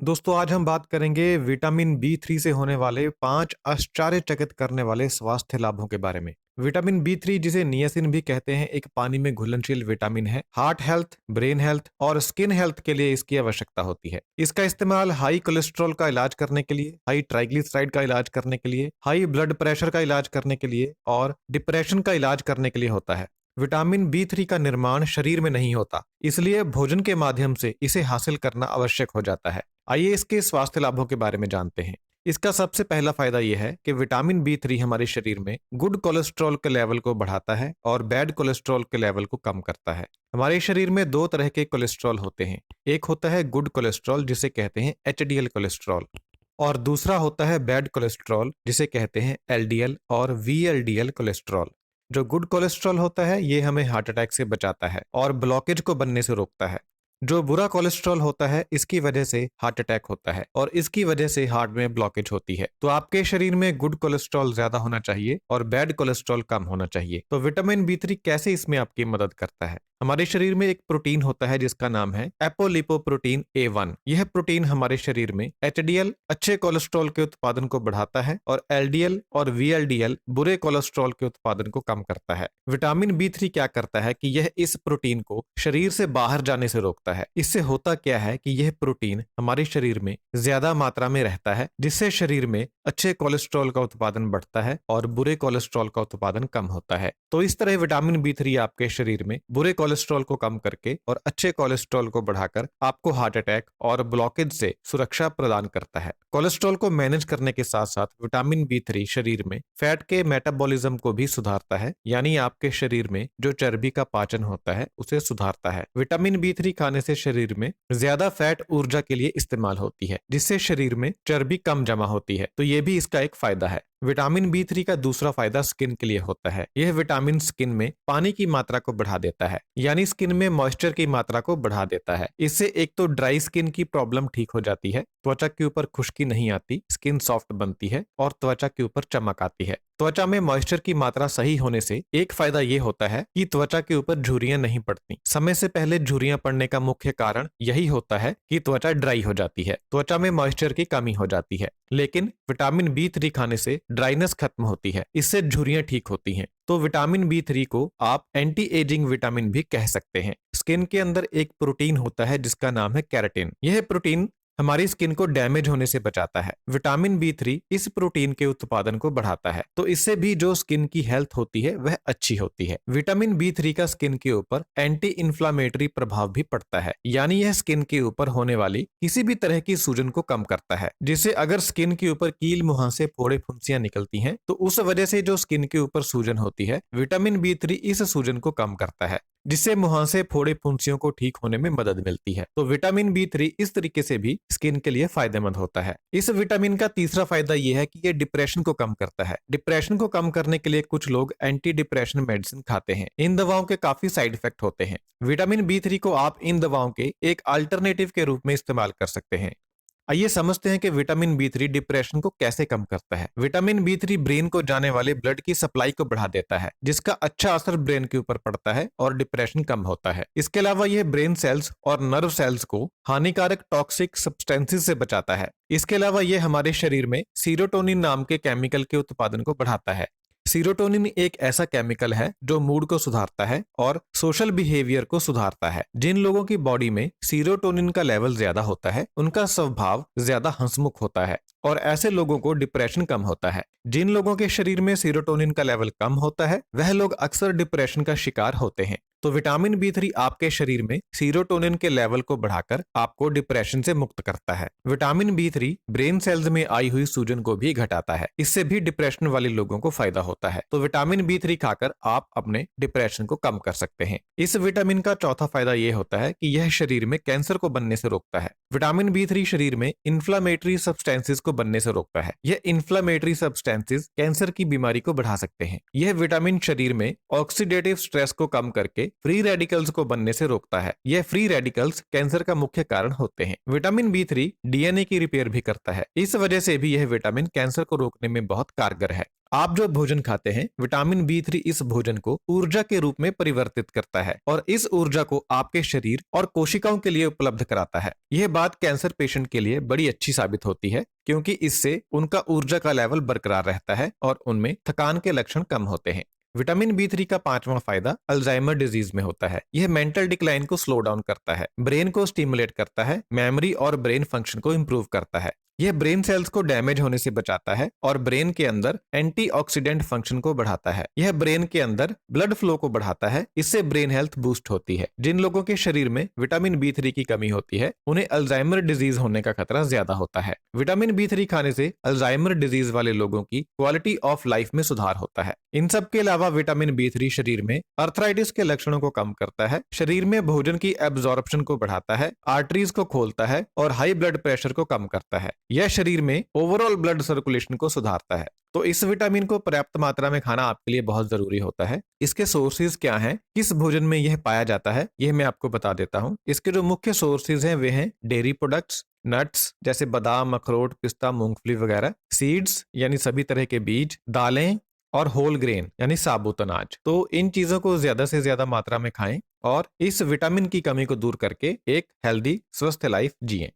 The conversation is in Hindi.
दोस्तों आज हम बात करेंगे विटामिन बी थ्री से होने वाले 5 आश्चर्यचकित करने वाले स्वास्थ्य लाभों के बारे में। विटामिन बी थ्री जिसे नियासिन भी कहते हैं एक पानी में घुलनशील विटामिन है। हार्ट हेल्थ, ब्रेन हेल्थ और स्किन हेल्थ के लिए इसकी आवश्यकता होती है। इसका इस्तेमाल हाई कोलेस्ट्रॉल का इलाज करने के लिए, हाई ट्राइग्लिसराइड का इलाज करने के लिए, हाई ब्लड प्रेशर का इलाज करने के लिए और डिप्रेशन का इलाज करने के लिए होता है। विटामिन बी थ्री का निर्माण शरीर में नहीं होता, इसलिए भोजन के माध्यम से इसे हासिल करना आवश्यक हो जाता है। आइए इसके स्वास्थ्य लाभों के बारे में जानते हैं। इसका सबसे पहला फायदा यह है कि विटामिन बी थ्री हमारे शरीर में गुड कोलेस्ट्रॉल के लेवल को बढ़ाता है और बैड कोलेस्ट्रॉल के लेवल को कम करता है। हमारे शरीर में दो तरह के कोलेस्ट्रॉल होते हैं। एक होता है गुड कोलेस्ट्रॉल जिसे कहते हैं एचडीएल कोलेस्ट्रॉल, और दूसरा होता है बैड कोलेस्ट्रॉल जिसे कहते हैं एलडीएल और वीएलडीएल कोलेस्ट्रॉल। जो गुड कोलेस्ट्रॉल होता है ये हमें हार्ट अटैक से बचाता है और ब्लॉकेज को बनने से रोकता है। जो बुरा कोलेस्ट्रॉल होता है इसकी वजह से हार्ट अटैक होता है और इसकी वजह से हार्ट में ब्लॉकेज होती है। तो आपके शरीर में गुड कोलेस्ट्रॉल ज्यादा होना चाहिए और बैड कोलेस्ट्रॉल कम होना चाहिए। तो विटामिन बी थ्री कैसे इसमें आपकी मदद करता है? हमारे शरीर में एक प्रोटीन होता है जिसका नाम है एपोलिपोप्रोटीन A1। यह प्रोटीन हमारे शरीर में एचडीएल अच्छे कोलेस्ट्रॉल के उत्पादन को बढ़ाता है और एलडीएल और वीएलडीएल बुरे कोलेस्ट्रॉल के उत्पादन को कम करता है। विटामिन बी थ्री क्या करता है कि यह इस प्रोटीन को शरीर से बाहर जाने से रोकता है। इससे होता क्या है कि यह प्रोटीन हमारे शरीर में ज्यादा मात्रा में रहता है, जिससे शरीर में अच्छे कोलेस्ट्रॉल का उत्पादन बढ़ता है और बुरे कोलेस्ट्रॉल का उत्पादन कम होता है। तो इस तरह विटामिन बी थ्री आपके शरीर में बुरे कोलेस्ट्रॉल को कम करके और अच्छे कोलेस्ट्रॉल को बढ़ाकर आपको हार्ट अटैक और ब्लॉकेज से सुरक्षा प्रदान करता है। कोलेस्ट्रॉल को मैनेज करने के साथ साथ विटामिन बी थ्री शरीर में फैट के मेटाबॉलिज्म को भी सुधारता है, यानी आपके शरीर में जो चर्बी का पाचन होता है उसे सुधारता है। विटामिन बी थ्री खाने से शरीर में ज्यादा फैट ऊर्जा के लिए इस्तेमाल होती है, जिससे शरीर में चर्बी कम जमा होती है। तो ये भी इसका एक फायदा है। विटामिन बी थ्री का दूसरा फायदा स्किन के लिए होता है। यह विटामिन स्किन में पानी की मात्रा को बढ़ा देता है, यानी स्किन में मॉइस्चर की मात्रा को बढ़ा देता है। इससे एक तो ड्राई स्किन की प्रॉब्लम ठीक हो जाती है, त्वचा के ऊपर खुश्की नहीं आती, स्किन सॉफ्ट बनती है और त्वचा के ऊपर चमक आती है। त्वचा में मॉइस्चर की मात्रा सही होने से एक फायदा ये होता है कि त्वचा के ऊपर झुर्रियां नहीं पड़ती। समय से पहले झुर्रियां पड़ने का मुख्य कारण यही होता है कि त्वचा ड्राई हो जाती है, त्वचा में मॉइस्चर की कमी हो जाती है। लेकिन विटामिन बी थ्री खाने से ड्राइनेस खत्म होती है, इससे झुर्रियां ठीक होती हैं। तो विटामिन बी थ्री को आप एंटी एजिंग विटामिन भी कह सकते हैं। स्किन के अंदर एक प्रोटीन होता है जिसका नाम है केराटिन। यह प्रोटीन हमारी स्किन को डैमेज होने से बचाता है। विटामिन बी थ्री इस प्रोटीन के उत्पादन को बढ़ाता है, तो इससे भी जो स्किन की हेल्थ होती है वह अच्छी होती है। विटामिन बी थ्री का स्किन के ऊपर एंटी इंफ्लामेटरी प्रभाव भी पड़ता है, यानी यह स्किन के ऊपर होने वाली किसी भी तरह की सूजन को कम करता है। जिससे अगर स्किन के ऊपर कील मुहांसे, फोड़े, फुंसियां निकलती हैं तो उस वजह से जो स्किन के ऊपर सूजन होती है, विटामिन बी थ्री इस सूजन को कम करता है, जिससे मुहांसे, फोड़े, फुंसियों को ठीक होने में मदद मिलती है। तो विटामिन बी थ्री इस तरीके से भी स्किन के लिए फायदेमंद होता है। इस विटामिन का तीसरा फायदा यह है कि यह डिप्रेशन को कम करता है। डिप्रेशन को कम करने के लिए कुछ लोग एंटी डिप्रेशन मेडिसिन खाते हैं। इन दवाओं के काफी साइड इफेक्ट होते हैं। विटामिन बी थ्री को आप इन दवाओं के एक अल्टरनेटिव के रूप में इस्तेमाल कर सकते हैं। आइए समझते हैं कि विटामिन बी थ्री डिप्रेशन को कैसे कम करता है। विटामिन बी थ्री ब्रेन को जाने वाले ब्लड की सप्लाई को बढ़ा देता है, जिसका अच्छा असर ब्रेन के ऊपर पड़ता है और डिप्रेशन कम होता है। इसके अलावा यह ब्रेन सेल्स और नर्व सेल्स को हानिकारक टॉक्सिक सब्सटेंसेस से बचाता है। इसके अलावा यह हमारे शरीर में सीरोटोनिन नाम के केमिकल के उत्पादन को बढ़ाता है। सीरोटोनिन एक ऐसा केमिकल है जो मूड को सुधारता है और सोशल बिहेवियर को सुधारता है। जिन लोगों की बॉडी में सीरोटोनिन का लेवल ज्यादा होता है उनका स्वभाव ज्यादा हंसमुख होता है और ऐसे लोगों को डिप्रेशन कम होता है। जिन लोगों के शरीर में सीरोटोनिन का लेवल कम होता है वह लोग अक्सर डिप्रेशन का शिकार होते हैं। तो विटामिन बी थ्री आपके शरीर में सीरोटोनिन के लेवल को बढ़ाकर आपको डिप्रेशन से मुक्त करता है। Vitamin B three brain cells में आई हुई सूजन को भी घटाता है, इससे भी डिप्रेशन वाले लोगों को फायदा होता है। तो विटामिन बी थ्री खाकर आप अपने डिप्रेशन को कम कर सकते हैं। इस विटामिन का चौथा फायदा यह होता है कि यह शरीर में कैंसर को बनने से रोकता है। विटामिन बी थ्री शरीर में इन्फ्लामेटरी सब्सटेंसेस को बनने से रोकता है। यह इन्फ्लामेटरी सब्सटेंसेस कैंसर की बीमारी को बढ़ा सकते हैं। यह विटामिन शरीर में ऑक्सीडेटिव स्ट्रेस को कम करके फ्री रेडिकल्स को बनने से रोकता है। यह फ्री रेडिकल्स कैंसर का मुख्य कारण होते हैं। विटामिन B3 डीएनए की रिपेयर भी करता है। इस वजह से भी यह विटामिन कैंसर को रोकने में बहुत कारगर है। आप जो भोजन खाते हैं, विटामिन B3 इस भोजन को ऊर्जा के रूप में परिवर्तित करता है और इस ऊर्जा को आपके शरीर और कोशिकाओं के लिए उपलब्ध कराता है। यह बात कैंसर पेशेंट के लिए बड़ी अच्छी साबित होती है, क्योंकि इससे उनका ऊर्जा का लेवल बरकरार रहता है और उनमें थकान के लक्षण कम होते हैं। विटामिन B3 का पांचवा फायदा अल्जाइमर डिजीज में होता है। यह मेंटल डिक्लाइन को स्लो डाउन करता है, ब्रेन को स्टिमुलेट करता है, मेमोरी और ब्रेन फंक्शन को इंप्रूव करता है। यह ब्रेन सेल्स को डैमेज होने से बचाता है और ब्रेन के अंदर एंटीऑक्सीडेंट फंक्शन को बढ़ाता है। यह ब्रेन के अंदर ब्लड फ्लो को बढ़ाता है, इससे ब्रेन हेल्थ बूस्ट होती है। जिन लोगों के शरीर में विटामिन B3 की कमी होती है, उन्हें अल्जाइमर डिजीज होने का खतरा ज्यादा होता है। विटामिन B3 खाने से अल्जाइमर डिजीज वाले लोगों की क्वालिटी ऑफ लाइफ में सुधार होता है। इन सब के अलावा विटामिन B3 शरीर में अर्थराइटिस के लक्षणों को कम करता है, शरीर में भोजन की एब्जॉर्प्शन को बढ़ाता है, आर्टरीज को खोलता है और हाई ब्लड प्रेशर को कम करता है। यह शरीर में ओवरऑल ब्लड सर्कुलेशन को सुधारता है। तो इस विटामिन को पर्याप्त मात्रा में खाना आपके लिए बहुत जरूरी होता है। इसके सोर्सेज क्या हैं, किस भोजन में यह पाया जाता है, यह मैं आपको बता देता हूं। इसके जो मुख्य सोर्सेज हैं वे हैं डेयरी प्रोडक्ट्स, नट्स जैसे बादाम, अखरोट, पिस्ता, मूंगफली वगैरह, सीड्स यानी सभी तरह के बीज, दालें और होल ग्रेन यानी साबुत अनाज। तो इन चीजों को ज्यादा से ज्यादा मात्रा में खाएं और इस विटामिन की कमी को दूर करके एक हेल्दी स्वस्थ लाइफ जिएं।